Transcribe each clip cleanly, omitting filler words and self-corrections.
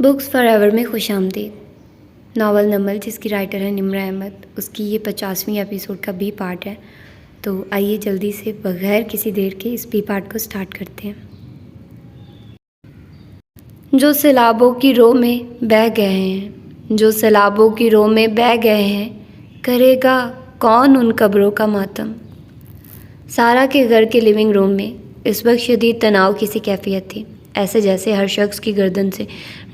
Books for ever میں خوش آمدید۔ ناول نمل جس کی رائٹر ہے نمرہ احمد، اس کی یہ 50ویں ایپیسوڈ کا بی پارٹ ہے، تو آئیے جلدی سے بغیر کسی دیر کے اس بی پارٹ کو سٹارٹ کرتے ہیں۔ جو سیلابوں کی رو میں بہہ گئے ہیں، جو سیلابوں کی رو میں بہہ گئے ہیں، کرے گا کون ان قبروں کا ماتم۔ سارا کے گھر کے لیونگ روم میں اس وقت شدید تناؤ کی سی کیفیت تھی، ایسے جیسے ہر شخص کی گردن سے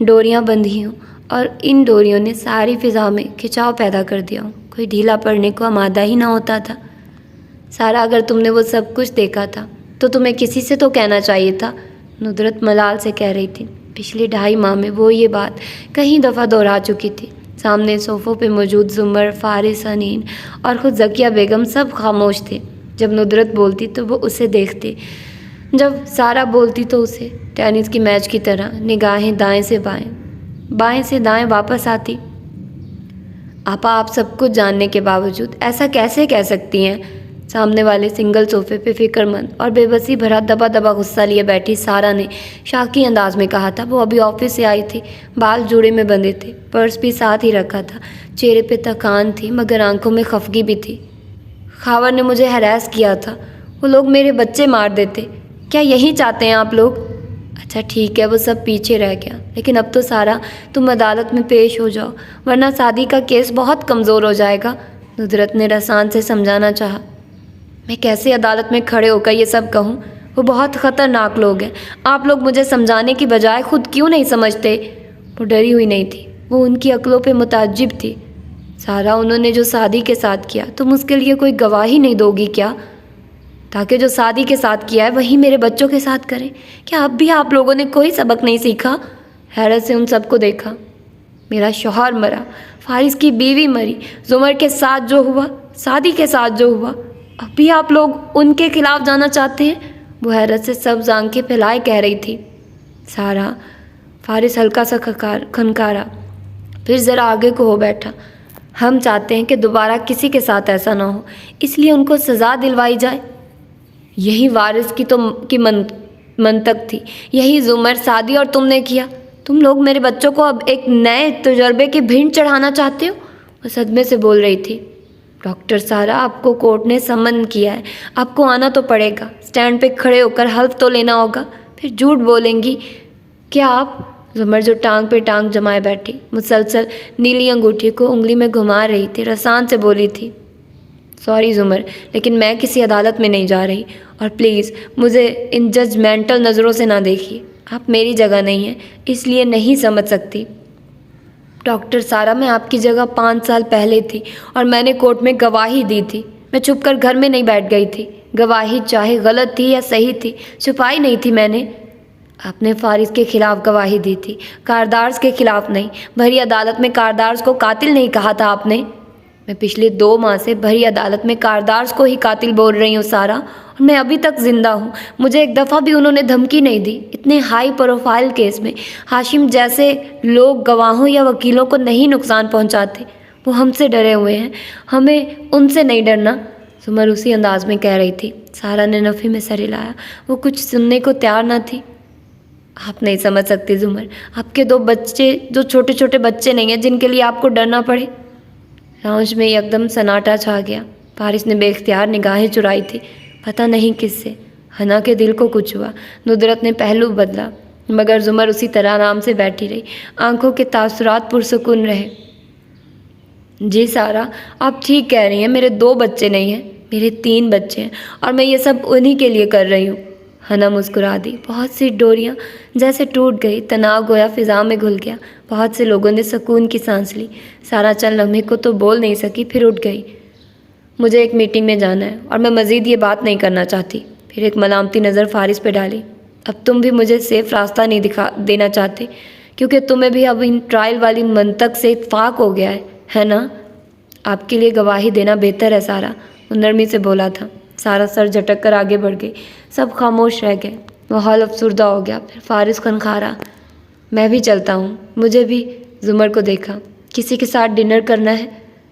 ڈوریاں بندھی ہوں اور ان ڈوریوں نے ساری فضا میں کھچاؤ پیدا کر دیا ہوں، کوئی ڈھیلا پڑنے کو آمادہ ہی نہ ہوتا تھا۔ سارا، اگر تم نے وہ سب کچھ دیکھا تھا تو تمہیں کسی سے تو کہنا چاہیے تھا، ندرت ملال سے کہہ رہی تھی۔ پچھلے 2.5 ماہ میں وہ یہ بات کئی دفعہ دہرا چکی تھی۔ سامنے صوفوں پہ موجود زمر، فارس، حنین اور خود ذکیہ بیگم سب خاموش تھے۔ جب ندرت بولتی تو وہ اسے دیکھتے، جب سارا بولتی تو اسے، ٹینس کی میچ کی طرح نگاہیں دائیں سے بائیں، بائیں سے دائیں واپس آتی۔ آپا، آپ سب کچھ جاننے کے باوجود ایسا کیسے کہہ سکتی ہیں؟ سامنے والے سنگل صوفے پہ فکر مند اور بے بسی بھرا دبا دبا غصہ لیے بیٹھی سارا نے شاکی انداز میں کہا تھا۔ وہ ابھی آفس سے آئی تھی، بال جوڑے میں بندھے تھے، پرس بھی ساتھ ہی رکھا تھا، چہرے پہ تھکان تھی مگر آنکھوں میں خفگی بھی تھی۔ خاور نے مجھے ہراس کیا تھا، وہ لوگ میرے بچے مار دیتے۔ کیا یہی چاہتے ہیں آپ لوگ؟ اچھا ٹھیک ہے، وہ سب پیچھے رہ گیا، لیکن اب تو سارا تم عدالت میں پیش ہو جاؤ، ورنہ سعدی کا کیس بہت کمزور ہو جائے گا، ندرت نے رسان سے سمجھانا چاہا۔ میں کیسے عدالت میں کھڑے ہو کر یہ سب کہوں؟ وہ بہت خطرناک لوگ ہیں، آپ لوگ مجھے سمجھانے کی بجائے خود کیوں نہیں سمجھتے؟ وہ ڈری ہوئی نہیں تھی، وہ ان کی عقلوں پہ متعجب تھی۔ سارا، انہوں نے جو سعدی کے ساتھ کیا تم اس کے لیے کوئی گواہی نہیں دو گی کیا؟ تاکہ جو سعدی کے ساتھ کیا ہے وہی میرے بچوں کے ساتھ کریں؟ کیا اب بھی آپ لوگوں نے کوئی سبق نہیں سیکھا؟ حیرت سے ان سب کو دیکھا۔ میرا شوہر مرا، فارس کی بیوی مری، زمر کے ساتھ جو ہوا، سعدی کے ساتھ جو ہوا، اب بھی آپ لوگ ان کے خلاف جانا چاہتے ہیں؟ وہ حیرت سے سبز آنکھیں پھیلائے کہہ رہی تھی۔ سارا، فارس ہلکا سا کھنکارا، پھر ذرا آگے کو ہو بیٹھا۔ ہم چاہتے ہیں کہ دوبارہ کسی کے ساتھ ایسا نہ ہو، اس لیے ان کو سزا دلوائی جائے۔ یہی وارث کی منطق تھی، یہی زمر، سعدی اور تم نے کیا۔ تم لوگ میرے بچوں کو اب ایک نئے تجربے کی بھینٹ چڑھانا چاہتے ہو؟ وہ صدمے سے بول رہی تھی۔ ڈاکٹر سارا، آپ کو کورٹ نے سمن کیا ہے، آپ کو آنا تو پڑے گا، سٹینڈ پہ کھڑے ہو کر حلف تو لینا ہوگا، پھر جھوٹ بولیں گی کیا آپ؟ زمر، جو ٹانگ پہ ٹانگ جمائے بیٹھی مسلسل نیلی انگوٹھی کو انگلی میں گھما رہی تھی، رسان سے بولی تھی۔ سوری زمر، لیکن میں کسی عدالت میں نہیں جا رہی، اور پلیز مجھے ان ججمنٹل نظروں سے نہ دیکھیے، آپ میری جگہ نہیں ہیں، اس لیے نہیں سمجھ سکتی۔ ڈاکٹر سارا، میں آپ کی جگہ 5 سال پہلے تھی اور میں نے کورٹ میں گواہی دی تھی، میں چھپ کر گھر میں نہیں بیٹھ گئی تھی، گواہی چاہے غلط تھی یا صحیح تھی، چھپائی نہیں تھی میں نے۔ آپ نے فارس کے خلاف گواہی دی تھی، کاردارز کے خلاف نہیں، بھری عدالت میں کاردارز کو قاتل نہیں کہا تھا آپ نے۔ میں پچھلے 2 ماہ سے بھری عدالت میں کاردارز کو ہی قاتل بول رہی ہوں سارا، اور میں ابھی تک زندہ ہوں، مجھے ایک دفعہ بھی انہوں نے دھمکی نہیں دی۔ اتنے ہائی پروفائل کیس میں ہاشم جیسے لوگ گواہوں یا وکیلوں کو نہیں نقصان پہنچاتے، وہ ہم سے ڈرے ہوئے ہیں، ہمیں ان سے نہیں ڈرنا، زمر اسی انداز میں کہہ رہی تھی۔ سارا نے نفی میں سر ہلایا، وہ کچھ سننے کو تیار نہ تھی۔ آپ نہیں سمجھ سکتے زمر، آپ کے 2 بچے جو چھوٹے چھوٹے بچے نہیں ہیں جن کے لیے آپ کو ڈرنا پڑے۔ لاؤنج میں یکدم سناٹا چھا گیا۔ فارس نے بے اختیار نگاہیں چرائی تھی، پتہ نہیں کس سے۔ حنا کے دل کو کچھ ہوا، ندرت نے پہلو بدلا، مگر زمر اسی طرح آرام سے بیٹھی رہی، آنکھوں کے تاثرات پرسکون رہے۔ جی سارا، آپ ٹھیک کہہ رہی ہیں، میرے 2 بچے نہیں ہیں، میرے 3 بچے ہیں، اور میں یہ سب انہی کے لیے کر رہی ہوں۔ حنا مسکرا دی، بہت سی ڈوریاں جیسے ٹوٹ گئی، تناؤ گویا فضا میں گھل گیا، بہت سے لوگوں نے سکون کی سانس لی۔ سارا چند لمحے کو تو بول نہیں سکی، پھر اٹھ گئی۔ مجھے ایک میٹنگ میں جانا ہے اور میں مزید یہ بات نہیں کرنا چاہتی۔ پھر ایک ملامتی نظر فارس پہ ڈالی۔ اب تم بھی مجھے سیف راستہ نہیں دینا چاہتے، کیونکہ تمہیں بھی اب ان ٹرائل والی منطق سے اتفاق ہو گیا ہے نا؟ آپ کے لیے گواہی دینا بہتر ہے سارا، وہ نرمی سے بولا تھا۔ سارا سر جھٹک کر آگے بڑھ گئی، سب خاموش رہ گئے، ماحول افسردہ ہو گیا۔ پھر فارس خنخارا، میں بھی چلتا ہوں، مجھے بھی۔ زمر کو دیکھا، کسی کے ساتھ ڈنر کرنا ہے؟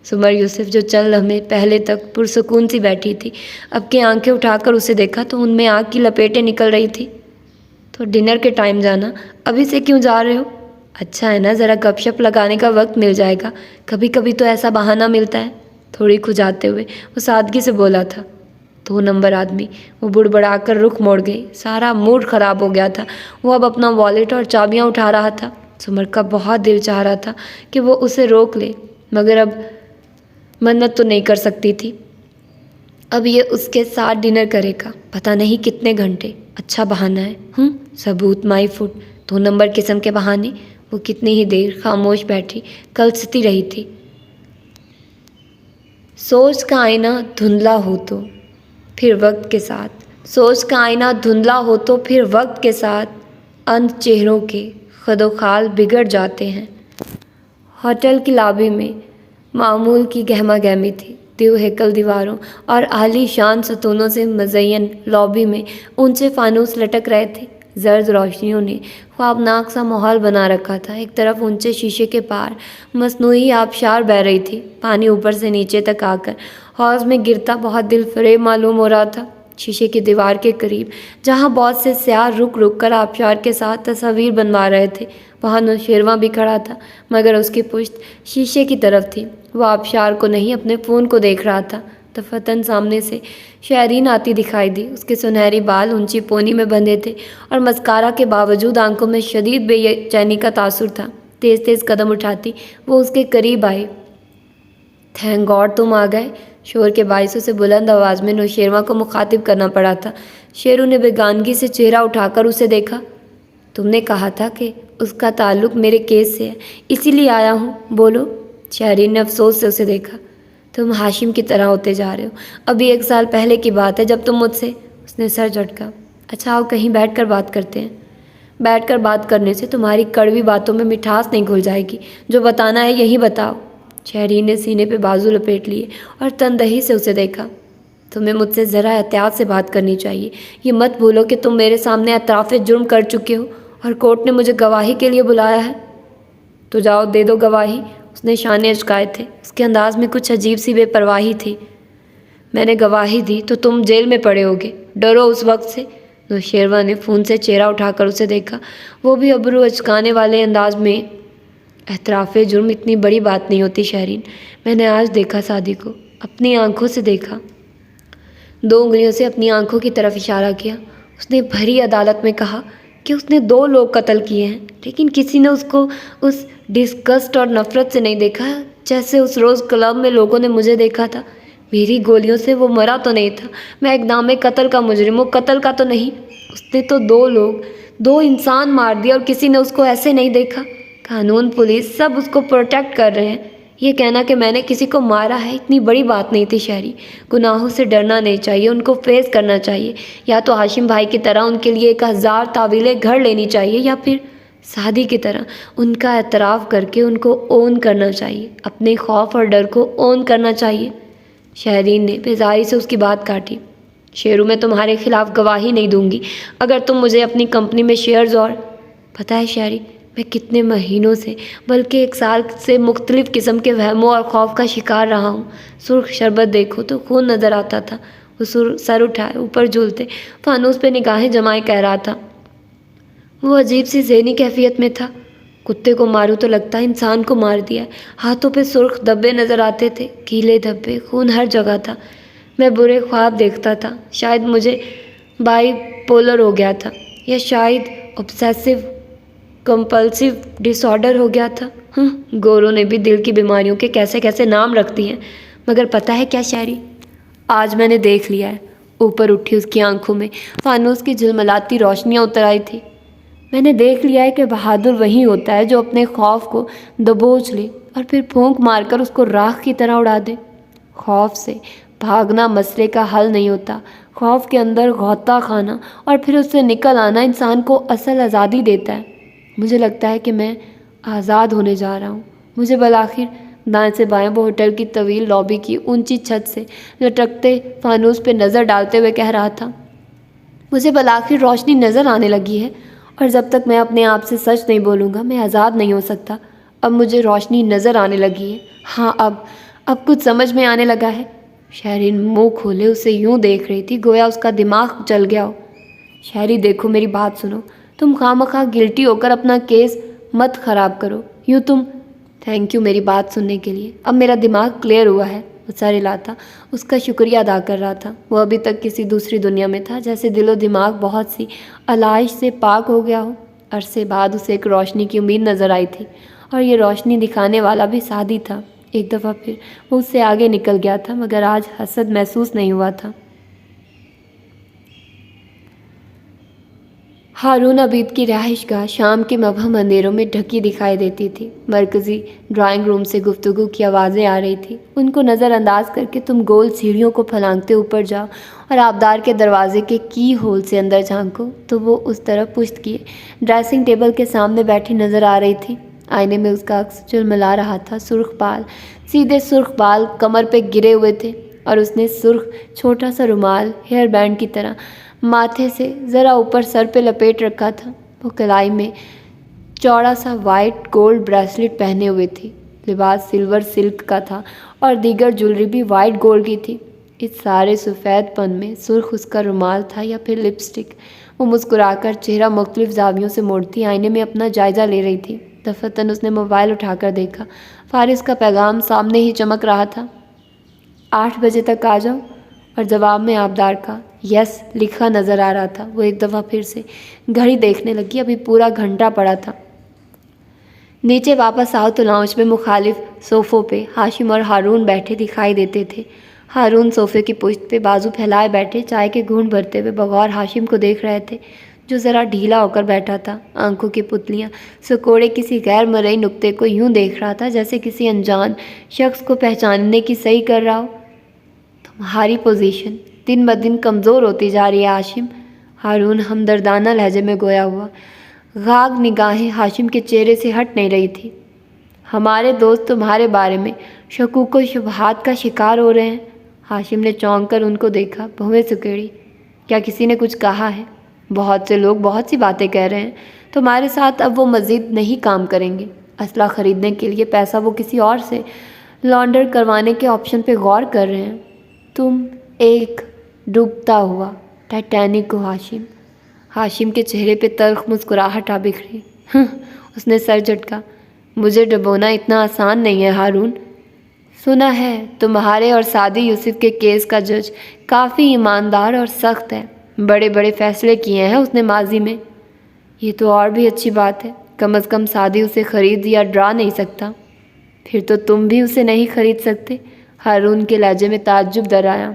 زمر یوسف، جو چند لمحے پہلے تک پرسکون سی بیٹھی تھی، اب کی آنکھیں اٹھا کر اسے دیکھا تو ان میں آگ کی لپیٹیں نکل رہی تھی۔ تو ڈنر کے ٹائم جانا، ابھی سے کیوں جا رہے ہو؟ اچھا ہے نا، ذرا گپ شپ لگانے کا وقت مل جائے گا، کبھی کبھی تو ایسا بہانہ ملتا ہے، تھوڑی کھجاتے ہوئے وہ سادگی سے بولا تھا۔ 2 نمبر آدمی، وہ بڑبڑا کر رخ موڑ گئی۔ سارا موڈ خراب ہو گیا تھا۔ وہ اب اپنا والیٹ اور چابیاں اٹھا رہا تھا۔ سمر کا بہت دل چاہ رہا تھا کہ وہ اسے روک لے، مگر اب منت تو نہیں کر سکتی تھی۔ اب یہ اس کے ساتھ ڈنر کرے گا، پتہ نہیں کتنے گھنٹے۔ اچھا بہانہ ہے، ثبوت مائی فٹ۔ 2 نمبر قسم کے بہانے۔ وہ کتنی ہی دیر خاموش بیٹھی کلستی رہی تھی۔ سوچ کا آئینہ دھندلا ہو تو پھر وقت کے ساتھ، سوچ کا آئینہ دھندلا ہو تو پھر وقت کے ساتھ اندھ چہروں کے خد و خال بگڑ جاتے ہیں۔ ہوٹل کی لابی میں معمول کی گہما گہمی تھی۔ دیو ہیکل دیواروں اور عالی شان ستونوں سے مزین لابی میں اونچے فانوس لٹک رہے تھے۔ زرد روشنیوں نے خوابناک سا ماحول بنا رکھا تھا۔ ایک طرف اونچے شیشے کے پار مصنوعی آبشار بہہ رہی تھی، پانی اوپر سے نیچے تک آ کر حوض میں گرتا بہت دل فریب معلوم ہو رہا تھا۔ شیشے کی دیوار کے قریب جہاں بہت سے سیاح رک رک کر آبشار کے ساتھ تصاویر بنوا رہے تھے، وہاں نوشیروان بھی کھڑا تھا، مگر اس کی پشت شیشے کی طرف تھی۔ وہ آبشار کو نہیں، اپنے فون کو دیکھ رہا تھا۔ دفعتاً سامنے سے شہرین آتی دکھائی دی۔ اس کے سنہری بال اونچی پونی میں بندھے تھے اور مسکارا کے باوجود آنکھوں میں شدید بے چینی کا تاثر تھا۔ تیز تیز قدم اٹھاتی وہ اس کے قریب آئی۔ تھینک گاڈ تم آ گئے۔ شور کے باعث اسے بلند آواز میں نوشیروان کو مخاطب کرنا پڑا تھا۔ شیرو نے بیگانگی سے چہرہ اٹھا کر اسے دیکھا۔ تم نے کہا تھا کہ اس کا تعلق میرے کیس سے ہے، اسی لیے آیا ہوں، بولو۔ شہرین نے افسوس سے اسے دیکھا۔ تم ہاشم کی طرح ہوتے جا رہے ہو، ابھی 1 سال پہلے کی بات ہے جب تم مجھ سے۔ اس نے سر جھٹکا۔ اچھا آؤ کہیں بیٹھ کر بات کرتے ہیں۔ بیٹھ کر بات کرنے سے تمہاری کڑوی باتوں میں مٹھاس نہیں گھل جائے گی، جو بتانا ہے یہی بتاؤ۔ شہرین نے سینے پہ بازو لپیٹ لیے اور تندہی سے اسے دیکھا۔ تمہیں مجھ سے ذرا احتیاط سے بات کرنی چاہیے، یہ مت بھولو کہ تم میرے سامنے اعتراف جرم کر چکے ہو اور کورٹ نے مجھے گواہی کے لیے بلایا ہے۔ تو جاؤ دے دو گواہی۔ اس نے شانے اچکائے تھے، اس کے انداز میں کچھ عجیب سی بے پرواہی تھی۔ میں نے گواہی دی تو تم جیل میں پڑے ہوگے، ڈرو اس وقت سے۔ نوشیروان نے فون سے چہرہ اٹھا کر اسے دیکھا، وہ بھی ابرو اچکانے والے انداز میں۔ اعتراف جرم اتنی بڑی بات نہیں ہوتی شہرین، میں نے آج دیکھا سعدی کو، اپنی آنکھوں سے دیکھا۔ 2 انگلیوں سے اپنی آنکھوں کی طرف اشارہ کیا۔ اس نے بھری عدالت میں کہا کہ اس نے 2 لوگ قتل کیے ہیں، لیکن کسی نے اس کو اس ڈسگسٹ اور نفرت سے نہیں دیکھا جیسے اس روز کلب میں لوگوں نے مجھے دیکھا تھا۔ میری گولیوں سے وہ مرا تو نہیں تھا، میں اقدام قتل کا مجرم ہوں، قتل کا تو نہیں۔ اس نے تو 2 انسان مار دیا اور کسی نے اس کو ایسے نہیں دیکھا۔ قانون، پولیس سب اس کو پروٹیکٹ کر رہے ہیں۔ یہ کہنا کہ میں نے کسی کو مارا ہے اتنی بڑی بات نہیں تھی شہری۔ گناہوں سے ڈرنا نہیں چاہیے، ان کو فیس کرنا چاہیے، یا تو ہاشم بھائی کی طرح ان کے لیے 1000 تعویلیں گھڑ لینی چاہیے، یا پھر سعدی کی طرح ان کا اعتراف کر کے ان کو اون کرنا چاہیے، اپنے خوف اور ڈر کو اون کرنا چاہیے۔ شہرین نے بیزاری سے اس کی بات کاٹی۔ شیرو میں تمہارے خلاف گواہی نہیں دوں گی اگر تم مجھے اپنی کمپنی میں شیئرز اور پتہ ہے شہری، میں کتنے مہینوں سے بلکہ 1 سال سے مختلف قسم کے وہموں اور خوف کا شکار رہا ہوں۔ سرخ شربت دیکھو تو خون نظر آتا تھا۔ وہ سر اٹھائے اوپر جھولتے فانوس پہ نگاہیں جمائے کہہ رہا تھا۔ وہ عجیب سی ذہنی کیفیت میں تھا۔ کتے کو ماروں تو لگتا ہے انسان کو مار دیا۔ ہاتھوں پہ سرخ دھبے نظر آتے تھے، گیلے دھبے، خون ہر جگہ تھا۔ میں برے خواب دیکھتا تھا، شاید مجھے بائی پولر ہو گیا تھا، یا شاید obsessive compulsive disorder ہو گیا تھا۔ گوروں نے بھی دل کی بیماریوں کے کیسے کیسے نام رکھتی ہیں، مگر پتہ ہے کیا شاعری، آج میں نے دیکھ لیا ہے۔ اوپر اٹھی اس کی آنکھوں میں فانوس کی جھلملاتی روشنیاں اتر آئی تھی۔ میں نے دیکھ لیا ہے کہ بہادر وہی ہوتا ہے جو اپنے خوف کو دبوچ لے اور پھر پھونک مار کر اس کو راکھ کی طرح اڑا دے۔ خوف سے بھاگنا مسئلے کا حل نہیں ہوتا، خوف کے اندر غوطہ کھانا اور پھر اس سے نکل آنا انسان کو اصل آزادی دیتا ہے۔ مجھے لگتا ہے کہ میں آزاد ہونے جا رہا ہوں۔ مجھے بالآخر دائیں سے بائیں وہ ہوٹل کی طویل لابی کی اونچی چھت سے لٹکتے فانوس پہ نظر ڈالتے ہوئے کہہ رہا تھا، مجھے بالآخر روشنی نظر آنے لگی ہے، اور جب تک میں اپنے آپ سے سچ نہیں بولوں گا میں آزاد نہیں ہو سکتا۔ اب مجھے روشنی نظر آنے لگی ہے، ہاں اب کچھ سمجھ میں آنے لگا ہے۔ شہرین منہ کھولے اسے یوں دیکھ رہی تھی گویا اس کا دماغ چل گیا ہو۔ شہری دیکھو میری بات سنو، تم خواہ مخواہ گلٹی ہو کر اپنا کیس مت خراب کرو یوں تم. تھینک یو میری بات سننے کے لیے. اب میرا دماغ کلیئر ہوا ہے. وہ سر ہلاتا اس کا شکریہ ادا کر رہا تھا. وہ ابھی تک کسی دوسری دنیا میں تھا، جیسے دل و دماغ بہت سی علائش سے پاک ہو گیا ہو. عرصے بعد اسے ایک روشنی کی امید نظر آئی تھی، اور یہ روشنی دکھانے والا بھی سعدی تھا. ایک دفعہ پھر وہ اس سے آگے نکل گیا تھا، مگر آج حسد محسوس نہیں ہوا تھا. ہارون عبید کی رہائش گاہ شام کے مبہم اندھیروں میں ڈھکی دکھائی دیتی تھی. مرکزی ڈرائنگ روم سے گفتگو کی آوازیں آ رہی تھی. ان کو نظر انداز کر کے تم گول سیڑھیوں کو پھلانگتے اوپر جاؤ اور آبدار کے دروازے کے کی ہول سے اندر جھانکو تو وہ اس طرف پشت کیے ڈریسنگ ٹیبل کے سامنے بیٹھی نظر آ رہی تھی. آئینے میں اس کا عکس جلملا رہا تھا. سرخ بال، سیدھے سرخ بال کمر پہ گرے ہوئے تھے، اور اس نے سرخ چھوٹا سا رومال ہیئر بینڈ کی طرح ماتھے سے ذرا اوپر سر پہ لپیٹ رکھا تھا. وہ کلائی میں چوڑا سا وائٹ گولڈ بریسلٹ پہنے ہوئے تھی. لباس سلور سلک کا تھا اور دیگر جولری بھی وائٹ گولڈ کی تھی. اس سارے سفید پن میں سرخ اس کا رومال تھا یا پھر لپسٹک. وہ مسکرا کر چہرہ مختلف زاویوں سے موڑتی آئینے میں اپنا جائزہ لے رہی تھی. دفعتاً اس نے موبائل اٹھا کر دیکھا. فارس کا پیغام سامنے ہی چمک رہا تھا. 8 بجے تک آ جاؤ. اور جواب میں آبدار کا یس لکھا نظر آ رہا تھا. وہ ایک دفعہ پھر سے گھڑی دیکھنے لگی. ابھی پورا گھنٹہ پڑا تھا. نیچے واپس آؤ تو لاؤنج میں مخالف صوفوں پہ ہاشم اور ہارون بیٹھے دکھائی دیتے تھے. ہارون صوفے کی پشت پہ بازو پھیلائے بیٹھے چائے کے گھونٹ بھرتے ہوئے بغور ہاشم کو دیکھ رہے تھے، جو ذرا ڈھیلا ہو کر بیٹھا تھا. آنکھوں کی پتلیاں سکوڑے کسی غیر مرئی نقطے کو یوں دیکھ رہا تھا جیسے کسی انجان شخص کو پہچاننے کی صحیح کر رہا ہو. تمہاری پوزیشن دن بدن کمزور ہوتی جا رہی ہے ہاشم. ہارون ہمدردانہ لہجے میں گویا ہوا. غاگ نگاہیں ہاشم کے چہرے سے ہٹ نہیں رہی تھی. ہمارے دوست تمہارے بارے میں شکوک و شبہات کا شکار ہو رہے ہیں. ہاشم نے چونک کر ان کو دیکھا. بھویں سکیڑی. کیا کسی نے کچھ کہا ہے؟ بہت سے لوگ بہت سی باتیں کہہ رہے ہیں. تمہارے ساتھ اب وہ مزید نہیں کام کریں گے. اسلحہ خریدنے کے لیے پیسہ وہ کسی اور سے لانڈر کروانے کے آپشن پہ غور کر رہے ہیں. تم ایک ڈوبتا ہوا ٹائٹینک ہو ہاشم. ہاشم کے چہرے پہ تلخ مسکراہٹ آ بکھری. اس نے سر جھٹکا. مجھے ڈبونا اتنا آسان نہیں ہے ہارون. سنا ہے تمہارے اور سعدی یوسف کے کیس کا جج کافی ایماندار اور سخت ہے. بڑے بڑے فیصلے کیے ہیں اس نے ماضی میں. یہ تو اور بھی اچھی بات ہے. کم از کم سعدی اسے خرید یا ڈرا نہیں سکتا. پھر تو تم بھی اسے نہیں خرید سکتے. ہارون کے لہجے میں تعجب در آیا.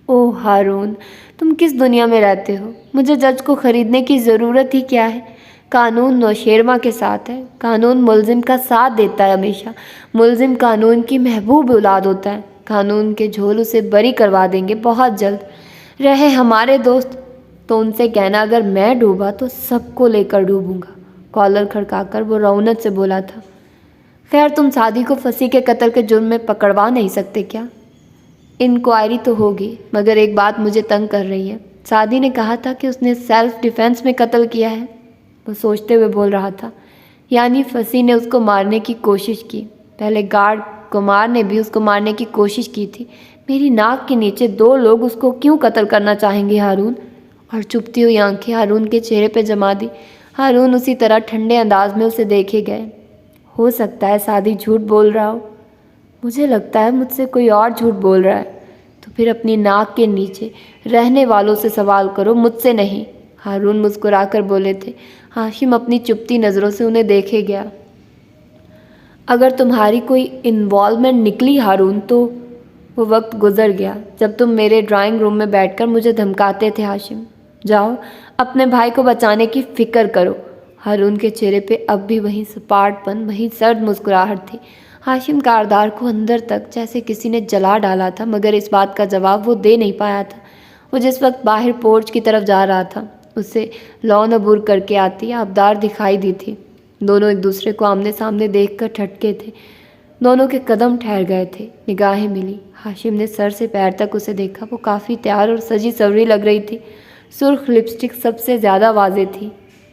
اوہ ہارون، تم کس دنیا میں رہتے ہو؟ مجھے جج کو خریدنے کی ضرورت ہی کیا ہے؟ قانون نوشیروان کے ساتھ ہے. قانون ملزم کا ساتھ دیتا ہے ہمیشہ. ملزم قانون کی محبوب اولاد ہوتا ہے. قانون کے جھول اسے بری کروا دیں گے بہت جلد. رہے ہمارے دوست تو ان سے کہنا اگر میں ڈوبا تو سب کو لے کر ڈوبوں گا. کالر کھڑکا کر وہ رونت سے بولا تھا. خیر تم سعدی کو پھنسی کے قتل کے جرم میں پکڑوا نہیں سکتے کیا؟ انکوائری تو ہوگی، مگر ایک بات مجھے تنگ کر رہی ہے. سعدی نے کہا تھا کہ اس نے سیلف ڈیفینس میں قتل کیا ہے. وہ سوچتے ہوئے بول رہا تھا. یعنی پھنسی نے اس کو مارنے کی کوشش کی. پہلے گارڈ کمار نے بھی اس کو مارنے کی کوشش کی تھی. میری ناک کے نیچے 2 لوگ اس کو کیوں قتل کرنا چاہیں گے ہارون؟ اور چپتی ہوئی آنکھیں ہارون کے چہرے پہ جما دی. ہارون اسی طرح ٹھنڈے انداز میں اسے دیکھے گئے. ہو سکتا ہے سعدی جھوٹ بول رہا ہو. مجھے لگتا ہے مجھ سے کوئی اور جھوٹ بول رہا ہے. تو پھر اپنی ناک کے نیچے رہنے والوں سے سوال کرو، مجھ سے نہیں. ہارون مسکرا کر بولے تھے. ہاشم اپنی چپتی نظروں سے انہیں دیکھے گیا. اگر تمہاری کوئی انوالومنٹ نکلی ہارون تو وہ وقت گزر گیا جب تم میرے ڈرائنگ روم میں بیٹھ کر مجھے دھمکاتے تھے. ہاشم جاؤ اپنے بھائی کو بچانے کی فکر کرو. ہارون کے چہرے پہ اب بھی وہی سپاٹ پن، وہی سرد مسکراہٹ تھی. ہاشم کاردار کو اندر تک جیسے کسی نے جلا ڈالا تھا، مگر اس بات کا جواب وہ دے نہیں پایا تھا. وہ جس وقت باہر پورچ کی طرف جا رہا تھا اسے لون عبور کر کے آتی آبدار دکھائی دی تھی. دونوں ایک دوسرے کو آمنے سامنے دیکھ کر ٹھٹکے تھے. دونوں کے قدم ٹھہر گئے تھے. نگاہیں ملی. ہاشم نے سر سے پیر تک اسے دیکھا. وہ کافی تیار اور سجی سوری لگ رہی تھی. سرخ لپسٹک سب سے زیادہ واضح تھی.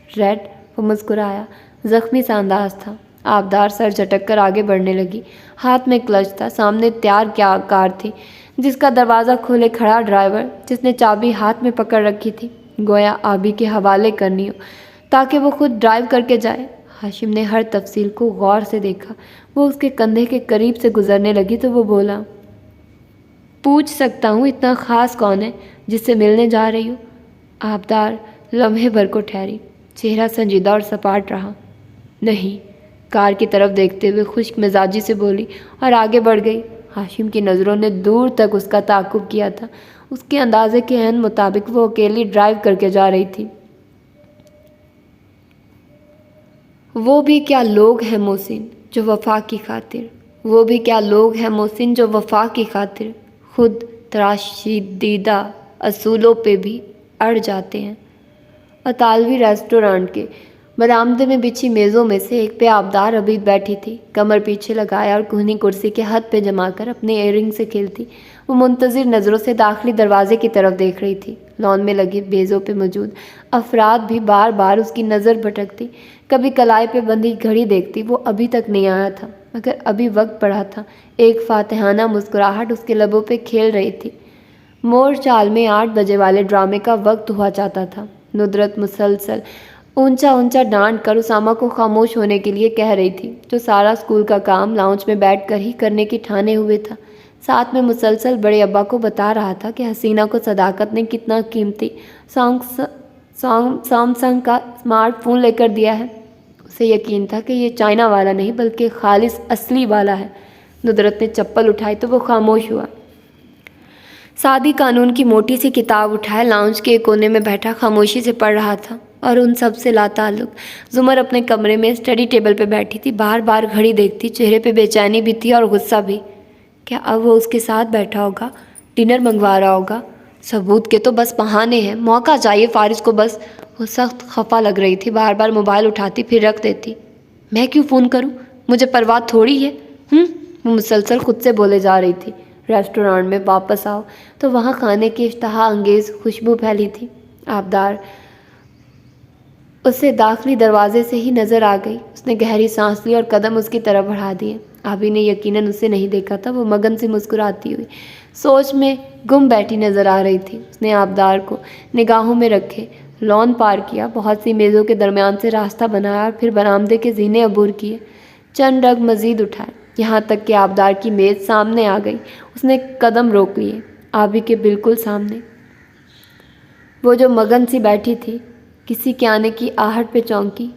ریڈ. وہ مسکرایا. زخمی سا انداز تھا. آبدار سر جھٹک کر آگے بڑھنے لگی. ہاتھ میں کلچ تھا. سامنے تیار کیا کار تھی جس کا دروازہ کھولے کھڑا ڈرائیور، جس نے چابی ہاتھ میں پکڑ رکھی تھی، گویا آبی کے حوالے کرنی ہو تاکہ وہ خود ڈرائیو کر کے جائے. ہاشم نے ہر تفصیل کو غور سے دیکھا۔ وہ اس کے کندھے کے قریب سے گزرنے لگی تو وہ بولا، پوچھ سکتا ہوں اتنا خاص کون ہے جس سے ملنے جا رہی ہو؟ آبدار لمحے بھر کو ٹھہری، چہرہ سنجیدہ اور سپاٹ رہا۔ نہیں، کار کی طرف دیکھتے ہوئے خشک مزاجی سے بولی اور آگے بڑھ گئی۔ ہاشم کی نظروں نے دور تک اس کا تعاقب کیا تھا۔ اس کے اندازے کے عین مطابق وہ اکیلی ڈرائیو کر کے جا رہی تھی۔ وہ بھی کیا لوگ ہیں محسن جو وفا کی خاطر، وہ بھی کیا لوگ ہیں محسن جو وفا کی خاطر خود تراشیدہ اصولوں پہ بھی اڑ جاتے ہیں۔ اطالوی ریسٹورانٹ کے برآمدے میں بچھی میزوں میں سے ایک پہ آبدار ابھی بیٹھی تھی، کمر پیچھے لگایا اور کوہنی کرسی کے ہتھ پہ جما کر اپنے ایئر رنگ سے کھیلتی۔ وہ منتظر نظروں سے داخلی دروازے کی طرف دیکھ رہی تھی۔ لان میں لگے میزوں پہ موجود افراد بھی بار بار اس کی نظر بھٹکتی۔ کبھی کلائی پہ بندھی گھڑی دیکھتی، وہ ابھی تک نہیں آیا تھا مگر ابھی وقت پڑا تھا۔ ایک فاتحانہ مسکراہٹ اس کے لبوں پہ کھیل رہی تھی۔ مور چال میں 8 بجے والے ڈرامے کا وقت ہوا چاہتا تھا۔ ندرت مسلسل اونچا اونچا ڈانٹ کر اسامہ کو خاموش ہونے کے لیے کہہ رہی تھی، جو سارا اسکول کا کام لاؤنج میں بیٹھ کر ہی کرنے کی ٹھانے ہوئے تھا۔ ساتھ میں مسلسل بڑے ابا کو بتا رہا تھا کہ حسینہ کو صداقت نے کتنا قیمتی سیمسنگ کا اسمارٹ فون لے کر دیا ہے۔ اسے یقین تھا کہ یہ چائنا والا نہیں بلکہ خالص اصلی والا ہے۔ ندرت نے چپل اٹھائی تو وہ خاموش ہوا۔ سادی قانون کی موٹی سی کتاب اٹھائے لاؤنج کے ایک کونے میں بیٹھا خاموشی سے پڑھ رہا تھا اور ان سب سے لا تعلق زمر اپنے کمرے میں اسٹڈی ٹیبل پہ بیٹھی تھی، بار بار گھڑی دیکھتی، چہرے پہ بے چینی بھی تھی اور غصہ بھی۔ کیا اب وہ اس کے ساتھ بیٹھا ہوگا، ڈنر منگوا رہا ہوگا؟ ثبوت کے تو بس بہانے ہیں، موقع چاہیے فارس کو بس۔ وہ سخت خفا لگ رہی تھی، بار بار موبائل اٹھاتی پھر رکھ دیتی۔ میں کیوں فون کروں، مجھے پرواہ تھوڑی ہے۔ وہ مسلسل خود سے بولے جا رہی تھی۔ ریسٹورانٹ میں واپس آؤ تو وہاں کھانے کی اشتہا انگیز خوشبو پھیلی تھی۔ آبدار اسے داخلی دروازے سے ہی نظر آ گئی۔ اس نے گہری سانس لی اور قدم اس کی طرف بڑھا دیے۔ آبی نے یقیناً اسے نہیں دیکھا تھا۔ وہ مگن سے مسکراتی ہوئی سوچ میں گم بیٹھی نظر آ رہی تھی۔ اس نے آبدار کو نگاہوں میں رکھے، لان پار کیا، بہت سی میزوں کے درمیان سے راستہ بنایا اور پھر برآمدے کے زینے عبور کیے، چند رگ مزید اٹھائے، یہاں تک کہ آبدار کی میز سامنے آ گئی۔ اس نے قدم روک لیے، آبی کے بالکل سامنے۔ وہ جو مگن سی بیٹھی تھی، کسی کے آنے کی آہٹ پہ چونکی،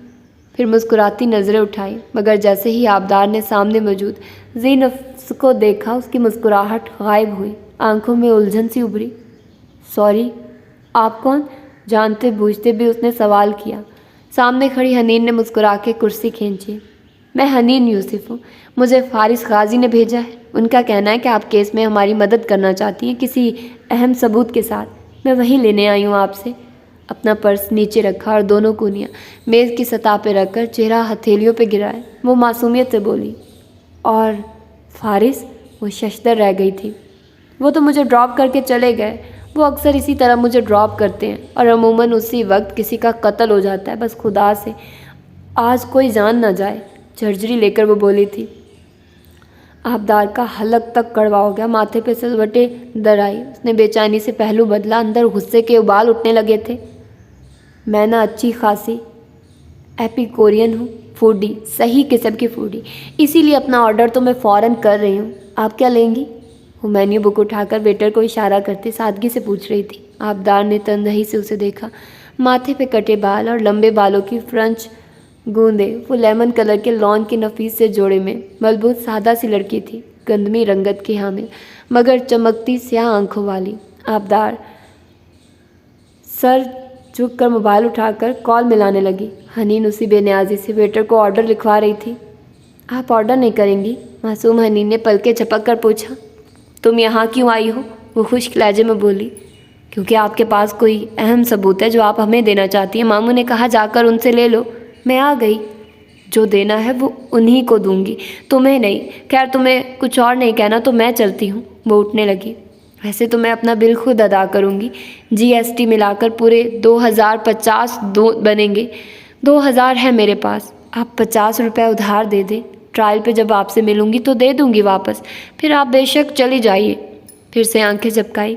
پھر مسکراتی نظریں اٹھائی، مگر جیسے ہی آبدار نے سامنے موجود ذی نفس کو دیکھا، اس کی مسکراہٹ غائب ہوئی، آنکھوں میں الجھن سی ابھری۔ سوری، آپ کون؟ جانتے بوجھتے بھی اس نے سوال کیا۔ سامنے کھڑی حنین نے مسکرا کے کرسی کھینچی۔ میں حنین یوسف ہوں، مجھے فارس غازی نے بھیجا ہے۔ ان کا کہنا ہے کہ آپ کیس میں ہماری مدد کرنا چاہتی ہیں کسی اہم ثبوت کے ساتھ۔ میں وہی لینے آئی ہوں آپ سے۔ اپنا پرس نیچے رکھا اور دونوں کونیاں میز کی سطح پہ رکھ کر چہرہ ہتھیلیوں پہ گرائے، وہ معصومیت سے بولی، اور فارس؟ وہ ششدر رہ گئی تھی۔ وہ تو مجھے ڈراپ کر کے چلے گئے۔ وہ اکثر اسی طرح مجھے ڈراپ کرتے ہیں اور عموماً اسی وقت کسی کا قتل ہو جاتا ہے۔ بس خدا سے آج کوئی جان نہ جائے، جھرجھری لے کر وہ بولی تھی۔ آبدار کا حلق تک کڑوا ہو گیا، ماتھے پہ سلوٹیں در آئی۔ اس نے بے چینی سے پہلو بدلا، اندر غصے کے ابال اٹھنے لگے تھے۔ میں نہ اچھی خاصی ایپیکورین ہوں، فوڈی، صحیح قسم کی فوڈی، اسی لیے اپنا آرڈر تو میں فوراً کر رہی ہوں۔ آپ کیا لیں گی؟ وہ مینیو بک اٹھا کر ویٹر کو اشارہ کرتے سادگی سے پوچھ رہی تھی۔ آبدار نے تندہی سے اسے دیکھا، ماتھے پہ کٹے بال اور لمبے بالوں کی فرنچ گوندے۔ وہ لیمن کلر کے لان کے نفیس سے جوڑے میں ملبوس سادہ سی لڑکی تھی، گندمی رنگت کی حامل مگر چمکتی سیاہ آنکھوں والی۔ آبدار سر جھک کر موبائل اٹھا کر کال ملانے لگی۔ حنین اسی بے نیازی سے ویٹر کو آرڈر لکھوا رہی تھی۔ آپ آرڈر نہیں کریں گی؟ معصوم حنین نے پلکیں جھپک کر پوچھا۔ تم یہاں کیوں آئی ہو؟ وہ خشک لہجے میں بولی۔ کیونکہ آپ کے پاس کوئی اہم ثبوت ہے جو آپ ہمیں دینا چاہتی ہیں۔ ماموں نے کہا جا کر ان سے لے لو۔ میں آ گئی، جو دینا ہے وہ انہی کو دوں گی، تمہیں نہیں۔ خیر تمہیں کچھ اور نہیں کہنا تو میں چلتی ہوں۔ وہ اٹھنے لگی۔ ویسے تو میں اپنا بل خود ادا کروں گی، جی ایس ٹی ملا کر پورے 2050 بنیں گے۔ 2000 ہے میرے پاس، آپ 50 روپے ادھار دے دیں، ٹرائل پہ جب آپ سے ملوں گی تو دے دوں گی واپس، پھر آپ بے شک چلی جائیے۔ پھر سے آنکھیں جھپکائی۔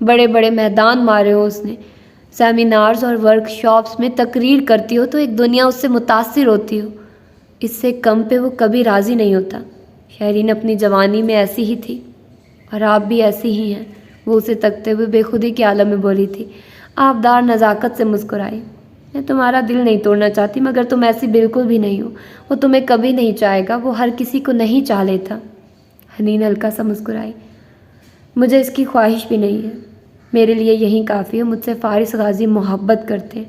بڑے بڑے میدان مارے ہو اس نے، سیمینارز اور ورک شاپس میں تقریر کرتی ہو تو ایک دنیا اس سے متاثر ہوتی ہو، اس سے کم پہ وہ کبھی راضی نہیں ہوتا۔ شہرین اپنی جوانی میں ایسی ہی تھی اور آپ بھی ایسی ہی ہیں، وہ اسے تکتے ہوئے بے خودی کے عالم میں بولی تھی۔ آبدار نزاکت سے مسکرائی۔ میں تمہارا دل نہیں توڑنا چاہتی، مگر تم ایسی بالکل بھی نہیں ہو، وہ تمہیں کبھی نہیں چاہے گا، وہ ہر کسی کو نہیں چاہ لیتا۔ حنین ہلکا سا مسکرائی۔ مجھے اس کی خواہش بھی نہیں ہے، میرے لیے یہی کافی ہے۔ مجھ سے فارس غازی محبت کرتے ہیں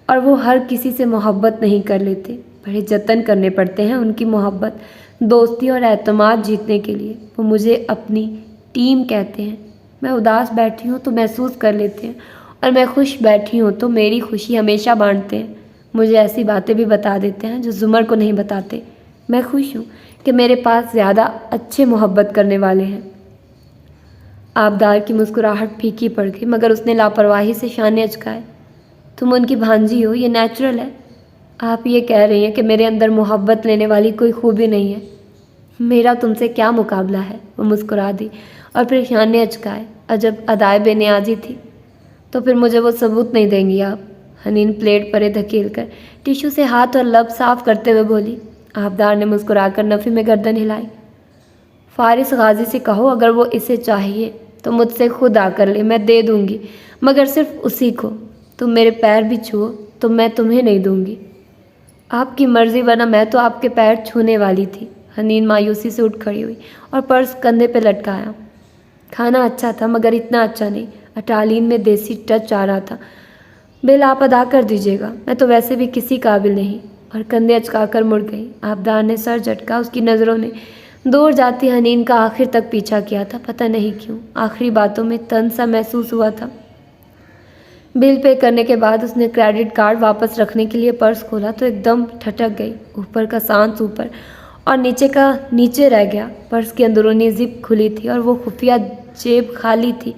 اور وہ ہر کسی سے محبت نہیں کر لیتے، بڑے جتن کرنے پڑتے ہیں ان کی محبت، دوستی اور اعتماد جیتنے کے لیے۔ وہ مجھے اپنی ٹیم کہتے ہیں۔ میں اداس بیٹھی ہوں تو محسوس کر لیتے ہیں اور میں خوش بیٹھی ہوں تو میری خوشی ہمیشہ بانٹتے ہیں۔ مجھے ایسی باتیں بھی بتا دیتے ہیں جو زمر کو نہیں بتاتے۔ میں خوش ہوں کہ میرے پاس زیادہ اچھے محبت کرنے والے ہیں۔ آبدار کی مسکراہٹ پھیکی پڑ گئی، مگر اس نے لاپرواہی سے شانے اچکائے۔ تم ان کی بھانجی ہو، یہ نیچرل ہے۔ آپ یہ کہہ رہی ہیں کہ میرے اندر محبت لینے والی کوئی خوبی نہیں ہے؟ میرا تم سے کیا مقابلہ ہے؟ وہ مسکرا دی اور پھر شانے اچکائے۔ عجب ادائے بے نیازی تھی۔ تو پھر مجھے وہ ثبوت نہیں دیں گی آپ؟ حنین پلیٹ پرے دھکیل کر ٹیشو سے ہاتھ اور لب صاف کرتے ہوئے بولی۔ آبدار نے مسکرا کر نفی میں گردن ہلائی۔ فارس غازی سے کہو اگر وہ اسے چاہیے تو مجھ سے خود آ کر لے، میں دے دوں گی، مگر صرف اسی کو۔ تم میرے پیر بھی چھو تو میں تمہیں نہیں دوں گی۔ آپ کی مرضی، ورنہ میں تو آپ کے پیر چھونے والی تھی۔ حنین مایوسی سے اٹھ کھڑی ہوئی اور پرس کندھے پہ لٹکایا۔ کھانا اچھا تھا مگر اتنا اچھا نہیں، اٹالین میں دیسی ٹچ آ رہا تھا۔ بل آپ ادا کر دیجیے گا، میں تو ویسے بھی کسی قابل نہیں، اور کندھے اچکا کر مڑ گئی۔ آبدار نے سر جھٹکا، اس کی نظروں نے دور جاتی حنین کا آخر تک پیچھا کیا تھا، پتہ نہیں کیوں آخری باتوں میں طنز سا محسوس ہوا تھا۔ بل پے کرنے کے بعد اس نے کریڈٹ کارڈ واپس رکھنے کے لیے پرس کھولا تو ایک دم ٹھٹک گئی۔ اوپر کا سانس اوپر اور نیچے کا نیچے رہ گیا۔ پرس کی اندرونی زپ کھلی تھی اور وہ خفیہ جیب خالی تھی۔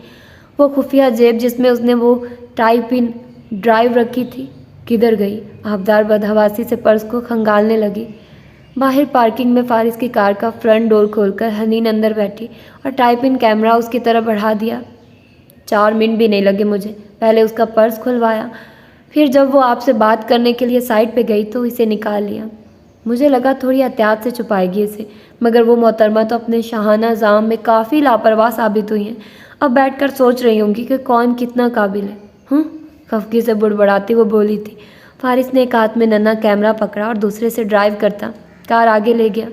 وہ خفیہ جیب جس میں اس نے وہ ٹائپ ان ڈرائیو رکھی تھی، کدھر گئی؟ آبدار بدحواسی سے پرس کو کھنگالنے لگی۔ باہر پارکنگ میں فارس کی کار کا فرنٹ ڈور کھول کر حنین اندر بیٹھی اور ٹائپ ان کیمرہ اس کی طرف بڑھا دیا۔ 4 منٹ بھی نہیں لگے مجھے، پہلے اس کا پرس کھلوایا، پھر جب وہ آپ سے بات کرنے کے لیے سائٹ پہ گئی تو اسے نکال لیا۔ مجھے لگا تھوڑی احتیاط سے چھپائے گی اسے، مگر وہ محترمہ تو اپنے شاہانہ زام میں کافی لاپرواہ ثابت ہوئی ہیں۔ اب بیٹھ کر سوچ رہی ہوں گی کہ کون کتنا قابل ہے۔ خفگی سے بڑبڑاتی وہ بولی تھی۔ فارس نے ایک ہاتھ میں ننھا کیمرہ پکڑا اور دوسرے سے ڈرائیو کرتا کار آگے لے گیا۔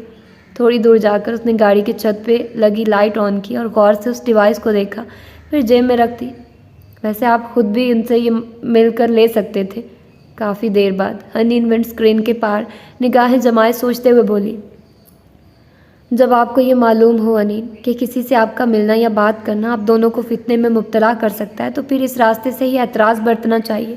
تھوڑی دور جا کر اس نے گاڑی کی چھت پہ لگی لائٹ آن کی اور غور سے اس ڈیوائس کو دیکھا، پھر جیب میں رکھ دی۔ ویسے آپ خود بھی ان سے یہ مل کر لے سکتے تھے۔ کافی دیر بعد حنین ونڈ اسکرین کے پار نگاہیں جمائے سوچتے ہوئے بولی، جب آپ کو یہ معلوم ہو انین کہ کسی سے آپ کا ملنا یا بات کرنا آپ دونوں کو فتنے میں مبتلا کر سکتا ہے تو پھر اس راستے سے ہی اعتراض برتنا چاہیے۔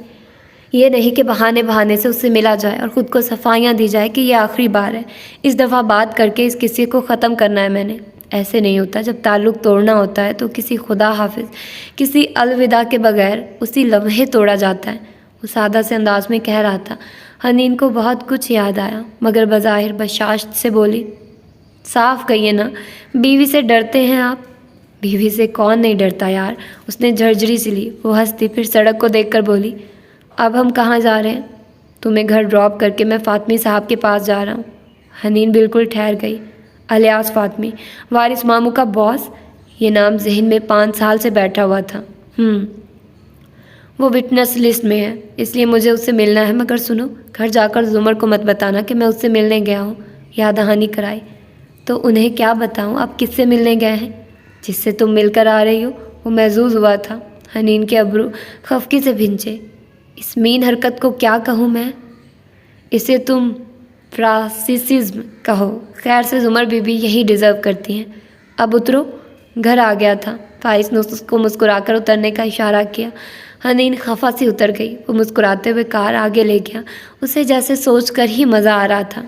یہ نہیں کہ بہانے سے اس سے ملا جائے اور خود کو صفائیاں دی جائے کہ یہ آخری بار ہے، اس دفعہ بات کر کے اس قصے کو ختم کرنا ہے میں نے۔ ایسے نہیں ہوتا، جب تعلق توڑنا ہوتا ہے تو کسی خدا حافظ، کسی الوداع کے بغیر اسی لمحے توڑا جاتا ہے۔ وہ سادہ سے انداز میں کہہ رہا تھا۔ حنین کو بہت کچھ یاد آیا، مگر بظاہر بشاشت سے بولی، صاف کہیے نا، بیوی سے ڈرتے ہیں آپ؟ بیوی سے کون نہیں ڈرتا یار، اس نے جھرجھری سی لی۔ وہ ہنسی، پھر سڑک کو دیکھ کر بولی، اب ہم کہاں جا رہے ہیں؟ تمہیں گھر ڈراپ کر کے میں فاطمی صاحب کے پاس جا رہا ہوں۔ حنین بالکل ٹھہر گئی۔ الیاس فاطمی، وارث ماموں کا باس، یہ نام ذہن میں 5 سال سے بیٹھا ہوا تھا۔ وہ وٹنس لسٹ میں ہے، اس لیے مجھے اس سے ملنا ہے، مگر سنو، گھر جا کر زمر کو مت بتانا کہ میں اس سے ملنے گیا ہوں۔ یاد دہانی کرائی۔ تو انہیں کیا بتاؤں آپ کس سے ملنے گئے ہیں؟ جس سے تم مل کر آ رہی ہو۔ وہ محظوظ ہوا تھا۔ حنین کے ابرو خفگی سے بھنچے۔ اس مین حرکت کو کیا کہوں میں؟ اسے تم فراسسزم کہو۔ خیر سے زمر بی بی یہی ڈیزرو کرتی ہیں۔ اب اترو، گھر آ گیا تھا۔ فارس نے اس کو مسکرا کر اترنے کا اشارہ کیا۔ حنین خفا سی اتر گئی۔ وہ مسکراتے ہوئے کار آگے لے گیا، اسے جیسے سوچ کر ہی مزہ آ رہا تھا۔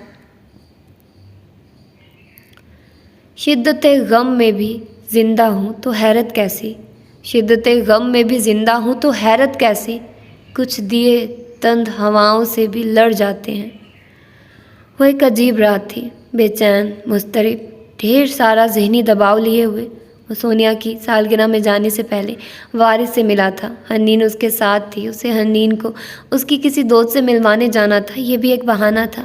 شدت غم میں بھی زندہ ہوں تو حیرت کیسی، شدت غم میں بھی زندہ ہوں تو حیرت کیسی، کچھ دیے تند ہواؤں سے بھی لڑ جاتے ہیں۔ وہ ایک عجیب رات تھی، بے چین، مضطرب، ڈھیر سارا ذہنی دباؤ لیے ہوئے۔ وہ وہ سونیا کی سالگرہ میں جانے سے پہلے وارث سے ملا تھا۔ حنین اس کے ساتھ تھی۔ اسے حنین کو اس کی کسی دوست سے ملوانے جانا تھا، یہ بھی ایک بہانہ تھا،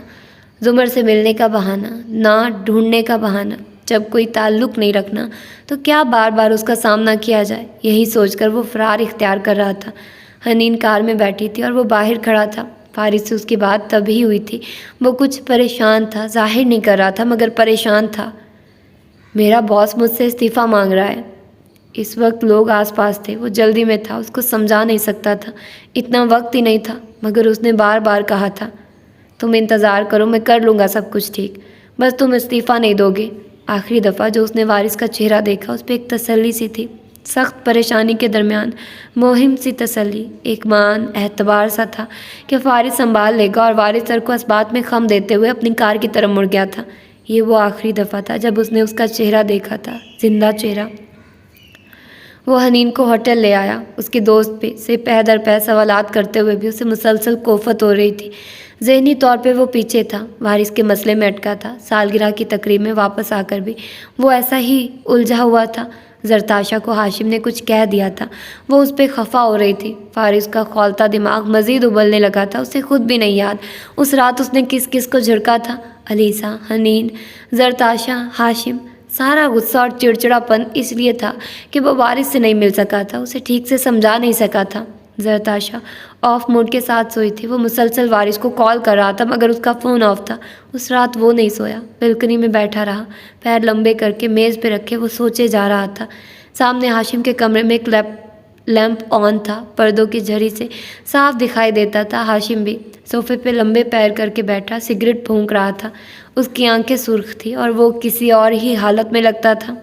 زمر سے ملنے کا بہانہ، نہ ڈھونڈنے کا بہانہ۔ جب کوئی تعلق نہیں رکھنا تو کیا بار بار اس کا سامنا کیا جائے، یہی سوچ کر وہ فرار اختیار کر رہا تھا۔ حنین کار میں بیٹھی تھی اور وہ باہر کھڑا تھا۔ فارس سے اس کی بات تب ہی ہوئی تھی۔ وہ کچھ پریشان تھا، ظاہر نہیں کر رہا تھا مگر پریشان تھا۔ میرا باس مجھ سے استعفیٰ مانگ رہا ہے۔ اس وقت لوگ آس پاس تھے، وہ جلدی میں تھا، اس کو سمجھا نہیں سکتا تھا، اتنا وقت ہی نہیں تھا، مگر اس نے بار بار کہا تھا تم انتظار کرو، میں کر لوں گا سب کچھ ٹھیک، بس تم استعفیٰ نہیں دو گے۔ آخری دفعہ جو اس نے وارث کا چہرہ دیکھا اس پہ ایک تسلی سی تھی، سخت پریشانی کے درمیان مہم سی تسلی، ایک مان اعتبار سا تھا کہ فارس سنبھال لے گا، اور وارث سر کو اسبات میں خم دیتے ہوئے اپنی کار کی طرف مڑ گیا تھا۔ یہ وہ آخری دفعہ تھا جب اس نے اس کا چہرہ دیکھا تھا، زندہ چہرہ۔ وہ حنین کو ہوٹل لے آیا، اس کے دوست پہ سے پہ در پہ سوالات کرتے ہوئے بھی اسے مسلسل کوفت ہو رہی تھی۔ ذہنی طور پہ وہ پیچھے تھا، وارث کے مسئلے میں اٹکا تھا۔ سالگرہ کی تقریب میں واپس آ کر بھی وہ ایسا ہی الجھا ہوا تھا۔ زرتاشا کو ہاشم نے کچھ کہہ دیا تھا، وہ اس پہ خفا ہو رہی تھی۔ فارس کا کھولتا دماغ مزید ابلنے لگا تھا، اسے خود بھی نہیں یاد اس رات اس نے کس کس کو جھڑکا تھا۔ علیسا، حنین، زرتاشا، ہاشم۔ سارا غصہ اور چڑچڑاپن اس لیے تھا کہ وہ وارث سے نہیں مل سکا تھا، اسے ٹھیک سے سمجھا نہیں سکا تھا۔ زرتاشا آف موڈ کے ساتھ سوئی تھی، وہ مسلسل وارث کو کال کر رہا تھا مگر اس کا فون آف تھا۔ اس رات وہ نہیں سویا، بالکنی میں بیٹھا رہا، پیر لمبے کر کے میز پہ رکھے وہ سوچے جا رہا تھا۔ سامنے ہاشم کے کمرے میں ایک لیمپ آن تھا، پردوں کی جھری سے صاف دکھائی دیتا تھا۔ ہاشم بھی صوفے پہ لمبے پیر کر کے بیٹھا سگریٹ پھونک رہا تھا، اس کی آنکھیں سرخ تھی اور وہ کسی اور ہی حالت میں لگتا تھا۔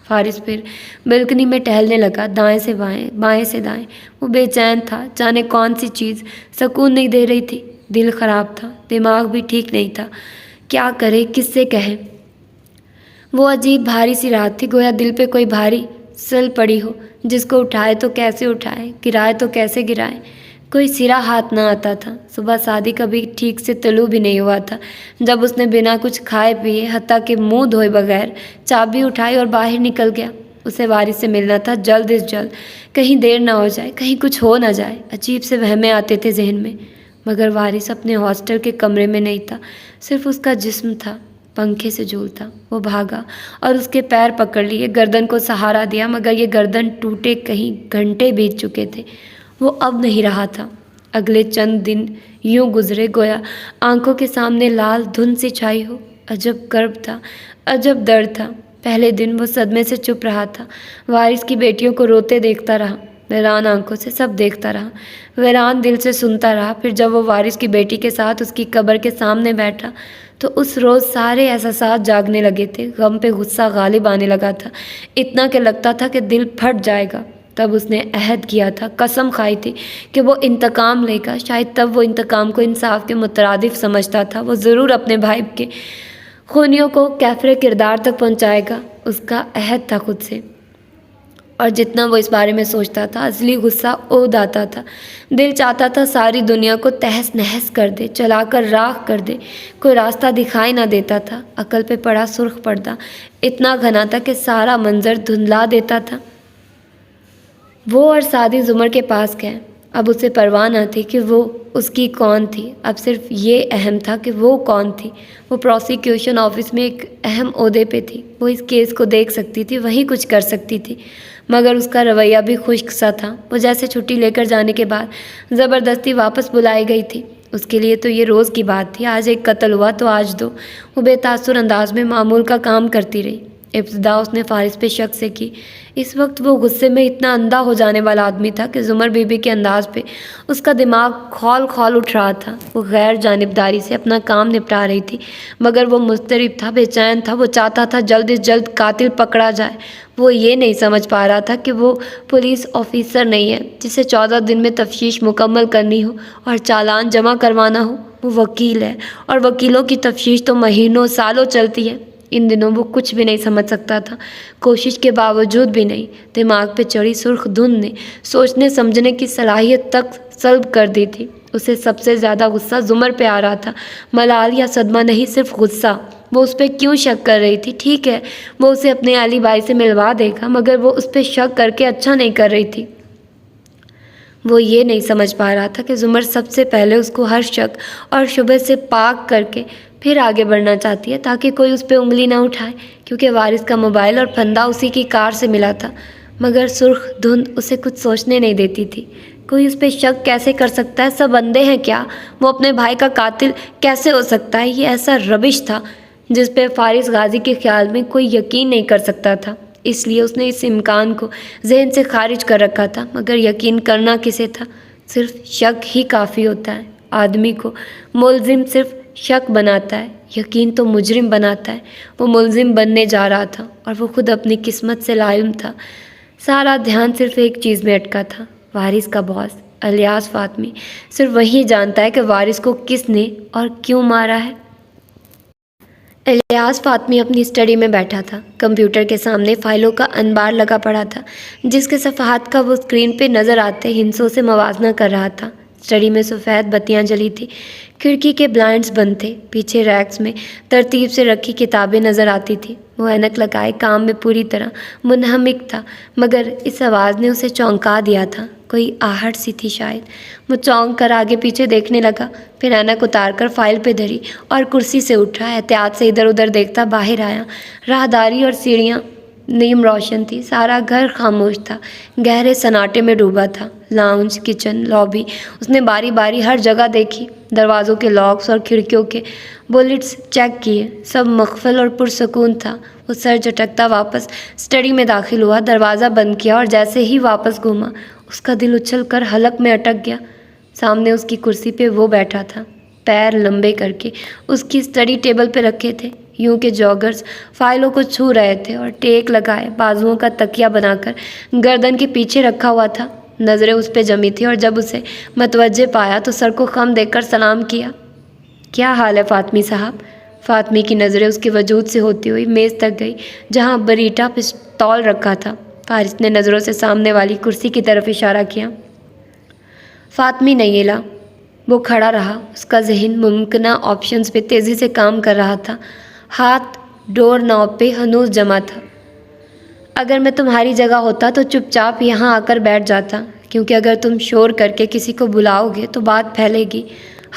فارس پھر بالکنی میں ٹہلنے لگا، دائیں سے بائیں، بائیں سے دائیں۔ وہ بے چین تھا، جانے کون سی چیز سکون نہیں دے رہی تھی۔ دل خراب تھا، دماغ بھی ٹھیک نہیں تھا، کیا کرے، کس سے کہے۔ وہ عجیب بھاری سی رات تھی، گویا دل پہ کوئی بھاری سل پڑی ہو، جس کو اٹھائے تو کیسے اٹھائے، گرائے تو کیسے گرائے، کوئی سرا ہاتھ نہ آتا تھا۔ صبح شادی کبھی ٹھیک سے طلوع بھی نہیں ہوا تھا جب اس نے بنا کچھ کھائے پیے، حتیٰ کہ منہ دھوئے بغیر چابی اٹھائی اور باہر نکل گیا۔ اسے وارث سے ملنا تھا جلد از جلد، کہیں دیر نہ ہو جائے، کہیں کچھ ہو نہ جائے۔ عجیب سے وہمیں آتے تھے ذہن میں، مگر وارث اپنے ہاسٹل کے کمرے میں نہیں تھا، صرف اس کا جسم تھا، پنکھے سے جھولتا۔ وہ بھاگا اور اس کے پیر پکڑ لیے، گردن کو سہارا دیا، مگر یہ گردن ٹوٹے کہیں گھنٹے بیت چکے تھے، وہ اب نہیں رہا تھا۔ اگلے چند دن یوں گزرے گویا آنکھوں کے سامنے لال دھند سی چھائی ہو۔ عجب کرب تھا، عجب درد تھا۔ پہلے دن وہ صدمے سے چپ رہا تھا، وارث کی بیٹیوں کو روتے دیکھتا رہا، ویران آنکھوں سے سب دیکھتا رہا، ویران دل سے سنتا رہا۔ پھر جب وہ وارث کی بیٹی کے ساتھ اس کی قبر کے سامنے بیٹھا تو اس روز سارے احساسات جاگنے لگے تھے، غم پہ غصہ غالب آنے لگا تھا، اتنا کہ لگتا تھا کہ دل پھٹ جائے گا۔ تب اس نے عہد کیا تھا، قسم کھائی تھی کہ وہ انتقام لے گا، شاید تب وہ انتقام کو انصاف کے مترادف سمجھتا تھا، وہ ضرور اپنے بھائی کے خونیوں کو کیفر کردار تک پہنچائے گا، اس کا عہد تھا خود سے۔ اور جتنا وہ اس بارے میں سوچتا تھا اصلی غصہ عود آتا تھا، دل چاہتا تھا ساری دنیا کو تہس نہس کر دے، چلا کر راکھ کر دے، کوئی راستہ دکھائی نہ دیتا تھا، عقل پہ پڑا سرخ پردہ اتنا گھنا تھا کہ سارا منظر دھندلا دیتا تھا۔ وہ اور سعدی زمر کے پاس گئے، اب اسے پرواہ نہ تھی کہ وہ اس کی کون تھی، اب صرف یہ اہم تھا کہ وہ کون تھی۔ وہ پروسیکیوشن آفس میں ایک اہم عہدے پہ تھی، وہ اس کیس کو دیکھ سکتی تھی، وہی کچھ کر سکتی تھی، مگر اس کا رویہ بھی خشک سا تھا۔ وہ جیسے چھٹی لے کر جانے کے بعد زبردستی واپس بلائی گئی تھی، اس کے لیے تو یہ روز کی بات تھی، آج ایک قتل ہوا تو آج دو۔ وہ بے تاثر انداز میں معمول کا کام کرتی رہی۔ ابتدا اس نے فارس پہ شک سے کی، اس وقت وہ غصے میں اتنا اندھا ہو جانے والا آدمی تھا کہ زمر بی بی کے انداز پہ اس کا دماغ کھول کھول اٹھ رہا تھا۔ وہ غیر جانبداری سے اپنا کام نپٹا رہی تھی، مگر وہ مضطرب تھا، بے چین تھا، وہ چاہتا تھا جلد از جلد قاتل پکڑا جائے۔ وہ یہ نہیں سمجھ پا رہا تھا کہ وہ پولیس آفیسر نہیں ہے جسے 14 دن میں تفتیش مکمل کرنی ہو اور چالان جمع کروانا ہو، وہ وکیل ہے، اور وکیلوں کی تفتیش تو مہینوں سالوں چلتی ہے۔ ان دنوں وہ کچھ بھی نہیں سمجھ سکتا تھا، کوشش کے باوجود بھی نہیں۔ دماغ پہ چڑھی سرخ دھند نے سوچنے سمجھنے کی صلاحیت تک سلب کر دی تھی۔ اسے سب سے زیادہ غصہ زمر پہ آ رہا تھا، ملال یا صدمہ نہیں، صرف غصہ۔ وہ اس پہ کیوں شک کر رہی تھی؟ ٹھیک ہے وہ اسے اپنے علی بھائی سے ملوا دے گا، مگر وہ اس پہ شک کر کے اچھا نہیں کر رہی تھی۔ وہ یہ نہیں سمجھ پا رہا تھا کہ زمر سب سے پہلے اس کو ہر شک اور شبہ سے پاک کر کے پھر آگے بڑھنا چاہتی ہے تاکہ کوئی اس پہ انگلی نہ اٹھائے، کیونکہ وارث کا موبائل اور پھندا اسی کی کار سے ملا تھا، مگر سرخ دھند اسے کچھ سوچنے نہیں دیتی تھی۔ کوئی اس پہ شک کیسے کر سکتا ہے؟ سب اندھے ہیں کیا؟ وہ اپنے بھائی کا قاتل کیسے ہو سکتا ہے؟ یہ ایسا ربش تھا جس پہ فارس غازی کے خیال میں کوئی یقین نہیں کر سکتا تھا، اس لیے اس نے اس امکان کو ذہن سے خارج کر رکھا تھا۔ مگر یقین کرنا کسے تھا؟ صرف شک ہی کافی ہوتا ہے۔ آدمی کو ملزم صرف شک بناتا ہے، یقین تو مجرم بناتا ہے۔ وہ ملزم بننے جا رہا تھا اور وہ خود اپنی قسمت سے لاعلم تھا۔ سارا دھیان صرف ایک چیز میں اٹکا تھا، وارث کا باس الیاس فاطمی۔ صرف وہی جانتا ہے کہ وارث کو کس نے اور کیوں مارا ہے۔ الیاس فاطمی اپنی اسٹڈی میں بیٹھا تھا، کمپیوٹر کے سامنے فائلوں کا انبار لگا پڑا تھا جس کے صفحات کا وہ اسکرین پہ نظر آتے ہندسوں سے موازنہ کر رہا تھا۔ اسٹڈی میں سفید بتیاں جلی تھی، کھڑکی کے بلائنڈز بند تھے، پیچھے ریکس میں ترتیب سے رکھی کتابیں نظر آتی تھیں۔ وہ اینک لگائے کام میں پوری طرح منہمک تھا، مگر اس آواز نے اسے چونکا دیا تھا، کوئی آہٹ سی تھی شاید۔ وہ چونک کر آگے پیچھے دیکھنے لگا، پھر اینک اتار کر فائل پہ دھری اور کرسی سے اٹھا، احتیاط سے ادھر ادھر دیکھتا باہر آیا۔ راہداری اور سیڑھیاں نیم روشن تھی، سارا گھر خاموش تھا، گہرے سناٹے میں ڈوبا تھا۔ لاؤنج، کچن، لابی، اس نے باری باری ہر جگہ دیکھی، دروازوں کے لاکس اور کھڑکیوں کے بولٹس چیک کیے، سب مقفل اور پرسکون تھا۔ وہ سر جھٹکتا واپس اسٹڈی میں داخل ہوا، دروازہ بند کیا اور جیسے ہی واپس گھوما اس کا دل اچھل کر حلق میں اٹک گیا۔ سامنے اس کی کرسی پہ وہ بیٹھا تھا، پیر لمبے کر کے اس کی اسٹڈی ٹیبل پہ رکھے تھے، یوں کہ جاگرز فائلوں کو چھو رہے تھے، اور ٹیک لگائے بازوؤں کا تکیہ بنا کر گردن کے پیچھے رکھا ہوا تھا۔ نظریں اس پہ جمی تھی اور جب اسے متوجہ پایا تو سر کو خم دے کر سلام کیا۔ کیا حال ہے فاطمی صاحب؟ فاطمی کی نظریں اس کے وجود سے ہوتی ہوئی میز تک گئی جہاں بریٹا پستول رکھا تھا۔ فارس نے نظروں سے سامنے والی کرسی کی طرف اشارہ کیا۔ فاطمی نہیں ہلا، وہ کھڑا رہا، اس کا ذہن ممکنہ آپشنز پہ تیزی سے کام کر رہا تھا، ہاتھ ڈور نوب پہ ہنوز جمع تھا۔ اگر میں تمہاری جگہ ہوتا تو چپ چاپ یہاں آ کر بیٹھ جاتا، کیونکہ اگر تم شور کر کے کسی کو بلاؤ گے تو بات پھیلے گی،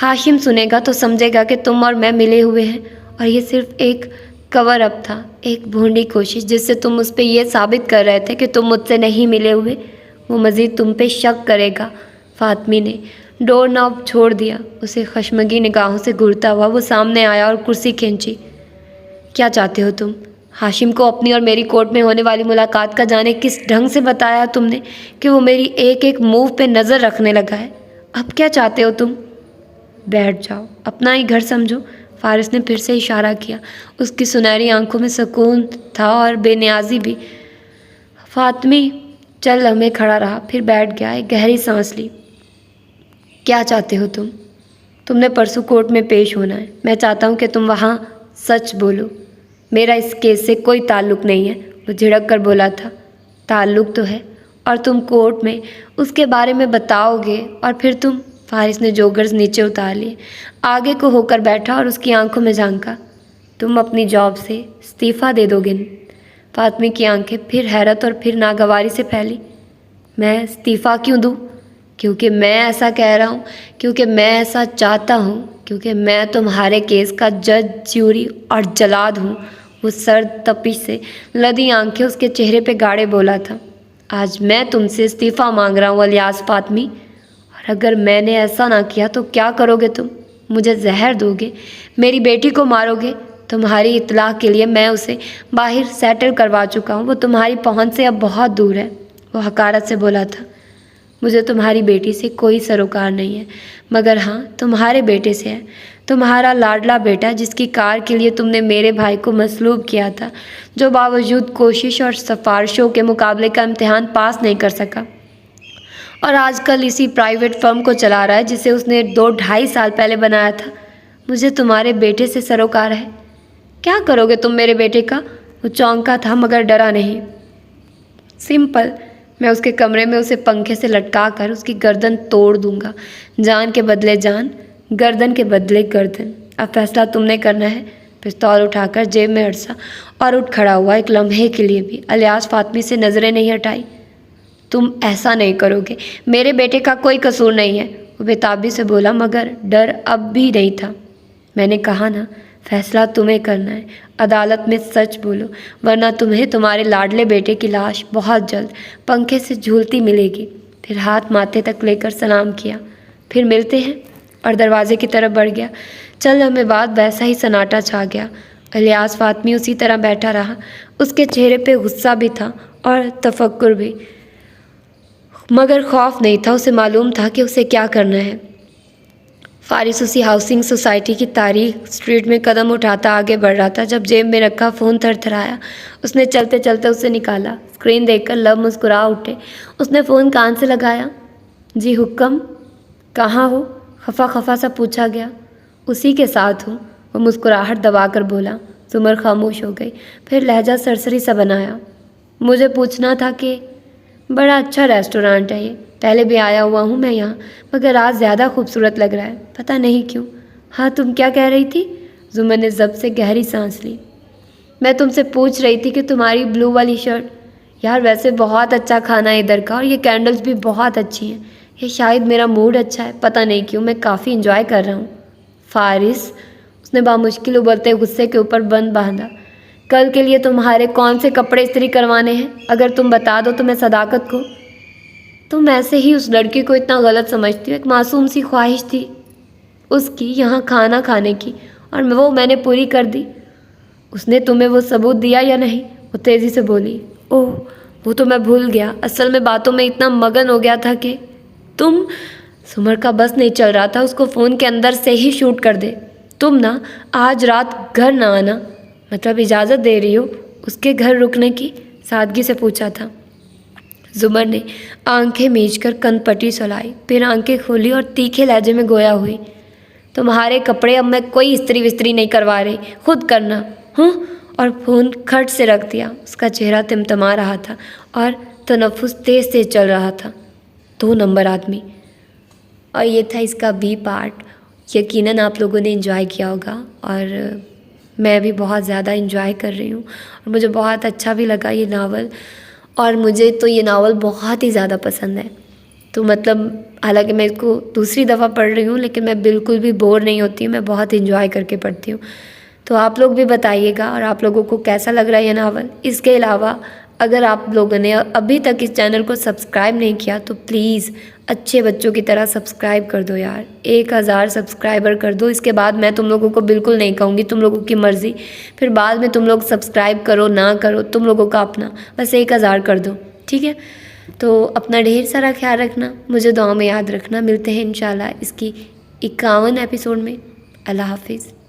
ہاشم سنے گا تو سمجھے گا کہ تم اور میں ملے ہوئے ہیں، اور یہ صرف ایک کور اپ تھا، ایک بھونڈی کوشش جس سے تم اس پہ یہ ثابت کر رہے تھے کہ تم مجھ سے نہیں ملے ہوئے۔ وہ مزید تم پہ شک کرے گا۔ فاطمی نے ڈور نوب چھوڑ دیا، اسے خشمگی نگاہوں سے گھورتا ہوا وہ سامنے آیا اور کرسی کھینچی۔ کیا چاہتے ہو تم؟ ہاشم کو اپنی اور میری کورٹ میں ہونے والی ملاقات کا جانے کس ڈھنگ سے بتایا تم نے کہ وہ میری ایک ایک موو پہ نظر رکھنے لگا ہے؟ اب کیا چاہتے ہو تم؟ بیٹھ جاؤ، اپنا ہی گھر سمجھو۔ فارس نے پھر سے اشارہ کیا، اس کی سنہری آنکھوں میں سکون تھا اور بے نیازی بھی۔ فاطمی چند لمحے کھڑا رہا، پھر بیٹھ گیا، ایک گہری سانس لی۔ کیا چاہتے ہو تم؟ تم نے پرسوں کورٹ میں پیش ہونا ہے، میں چاہتا ہوں کہ تم وہاں سچ بولو۔ میرا اس کیس سے کوئی تعلق نہیں ہے، وہ جھڑک کر بولا تھا۔ تعلق تو ہے، اور تم کورٹ میں اس کے بارے میں بتاؤ گے، اور پھر تم… فارس نے جوگرز نیچے اتار لیے، آگے کو ہو کر بیٹھا اور اس کی آنکھوں میں جھانکا۔ تم اپنی جاب سے استعفیٰ دے دو گے؟ فاطمی کی آنکھیں پھر حیرت اور پھر ناگواری سے پھیلی۔ میں استعفیٰ کیوں دوں؟ کیونکہ میں ایسا کہہ رہا ہوں، کیونکہ میں ایسا چاہتا ہوں، کیونکہ میں تمہارے کیس کا جج، جیوری اور جلاد ہوں۔ وہ سرد تپش سے لدی آنکھیں اس کے چہرے پہ گاڑے بولا تھا۔ آج میں تم سے استعفیٰ مانگ رہا ہوں الیاس فاطمی، اور اگر میں نے ایسا نہ کیا تو کیا کرو گے تم؟ مجھے زہر دو گے؟ میری بیٹی کو مارو گے؟ تمہاری اطلاع کے لیے میں اسے باہر سیٹل کروا چکا ہوں، وہ تمہاری پہنچ سے اب بہت دور ہے۔ وہ حقارت سے بولا تھا۔ مجھے تمہاری بیٹی سے کوئی سروکار نہیں ہے، مگر ہاں تمہارے بیٹے سے ہے، تمہارا لاڈلا بیٹا جس کی کار کے لیے تم نے میرے بھائی کو مصلوب کیا تھا، جو باوجود کوشش اور سفارشوں کے مقابلے کا امتحان پاس نہیں کر سکا، اور آج کل اسی پرائیویٹ فرم کو چلا رہا ہے جسے اس نے 2-2.5 سال پہلے بنایا تھا۔ مجھے تمہارے بیٹے سے سروکار ہے۔ کیا کرو گے تم میرے بیٹے کا؟ وہ چونکا تھا مگر ڈرا نہیں۔ سمپل، میں اس کے کمرے میں اسے پنکھے سے لٹکا کر اس کی گردن توڑ دوں گا، جان کے بدلے جان، گردن کے بدلے گردن۔ اب فیصلہ تم نے کرنا ہے، پستول اٹھا کر جیب میں ہڑسا اور اٹھ کھڑا ہوا۔ ایک لمحے کے لیے بھی الیاس فاطمی سے نظریں نہیں ہٹائی۔ تم ایسا نہیں کرو گے، میرے بیٹے کا کوئی قصور نہیں ہے، وہ بےتابی سے بولا، مگر ڈر اب بھی نہیں تھا۔ میں نے کہا نا، فیصلہ تمہیں کرنا ہے، عدالت میں سچ بولو، ورنہ تمہیں تمہارے لاڈلے بیٹے کی لاش بہت جلد پنکھے سے جھولتی ملے گی۔ پھر ہاتھ ماتھے تک لے کر سلام کیا، پھر ملتے ہیں، اور دروازے کی طرف بڑھ گیا۔ چند لمحے بعد ویسا ہی سناٹا چھا گیا۔ الیاس فاطمی اسی طرح بیٹھا رہا۔ اس کے چہرے پہ غصہ بھی تھا اور تفکر بھی، مگر خوف نہیں تھا۔ اسے معلوم تھا کہ اسے کیا کرنا ہے۔ فارس اسی ہاؤسنگ سوسائٹی کی تاریخ اسٹریٹ میں قدم اٹھاتا آگے بڑھ رہا تھا جب جیب میں رکھا فون تھر تھرایا۔ اس نے چلتے چلتے اسے نکالا۔ اسکرین دیکھ کر لب مسکرا اٹھے۔ اس نے فون کان سے لگایا۔ جی حکم، کہاں ہو؟ خفا خفا سا پوچھا گیا۔ اسی کے ساتھ ہوں، وہ مسکراہٹ دبا کر بولا۔ زمر خاموش ہو گئی، پھر لہجہ سرسری سا بنایا۔ مجھے پوچھنا تھا کہ بڑا اچھا ریسٹورانٹ ہے یہ، پہلے بھی آیا ہوا ہوں میں یہاں، مگر آج زیادہ خوبصورت لگ رہا ہے، پتہ نہیں کیوں۔ ہاں تم کیا کہہ رہی تھی؟ زمر نے ضبط سے گہری سانس لی۔ میں تم سے پوچھ رہی تھی کہ تمہاری بلو والی شرٹ، یار ویسے بہت اچھا کھانا ہے ادھر کا، اور یہ کینڈلز بھی بہت اچھی ہیں، یہ شاید میرا موڈ اچھا ہے، پتہ نہیں کیوں میں کافی انجوائے کر رہا ہوں۔ فارس، اس نے بامشکل ابلتے غصے کے اوپر بند باندھا، کل کے لیے تمہارے کون سے کپڑے استری کروانے ہیں؟ اگر تم بتا دو تو میں صداقت کو۔ تم ایسے ہی اس لڑکی کو اتنا غلط سمجھتی ہو، ایک معصوم سی خواہش تھی اس کی یہاں کھانا کھانے کی، اور وہ میں نے پوری کر دی۔ اس نے تمہیں وہ ثبوت دیا یا نہیں؟ وہ تیزی سے بولی۔ اوہ، وہ تو میں بھول گیا، اصل میں باتوں میں اتنا مگن ہو گیا تھا کہ تم۔ سمر کا بس نہیں چل رہا تھا، اس کو فون کے اندر سے ہی شوٹ کر دے۔ تم نا آج رات گھر نہ آنا، مطلب اجازت دے رہی ہو اس کے گھر رکنے کی؟ سادگی سے پوچھا تھا۔ زمر نے آنکھیں میچ کر کن پٹی سلائی، پھر آنکھیں کھولی اور تیکھے لہجے میں گویا ہوئی۔ تمہارے کپڑے اب میں کوئی استری وستری نہیں کروا رہی، خود کرنا۔ ہوں، اور فون کھٹ سے رکھ دیا۔ اس کا چہرہ تمتما رہا تھا اور تنفس تیز تیز چل رہا تھا۔ 2 نمبر آدمی۔ اور یہ تھا اس کا بی پارٹ۔ یقیناً آپ لوگوں نے انجوائے کیا ہوگا، اور میں بھی بہت زیادہ انجوائے کر رہی ہوں، اور مجھے بہت اچھا بھی لگا یہ ناول، اور مجھے تو یہ ناول بہت ہی زیادہ پسند ہے۔ تو مطلب حالانکہ میں اس کو دوسری دفعہ پڑھ رہی ہوں، لیکن میں بالکل بھی بور نہیں ہوتی ہوں، میں بہت انجوائے کر کے پڑھتی ہوں۔ تو آپ لوگ بھی بتائیے گا اور آپ لوگوں کو کیسا لگ رہا ہے یہ ناول۔ اس کے علاوہ اگر آپ لوگوں نے ابھی تک اس چینل کو سبسکرائب نہیں کیا تو پلیز اچھے بچوں کی طرح سبسکرائب کر دو یار، 1000 سبسکرائبر کر دو۔ اس کے بعد میں تم لوگوں کو بالکل نہیں کہوں گی، تم لوگوں کی مرضی، پھر بعد میں تم لوگ سبسکرائب کرو نہ کرو، تم لوگوں کا اپنا، بس 1000 کر دو، ٹھیک ہے؟ تو اپنا ڈھیر سارا خیال رکھنا، مجھے دعاؤں میں یاد رکھنا۔ ملتے ہیں انشاءاللہ اس کی 51 ایپیسوڈ میں۔ اللہ حافظ۔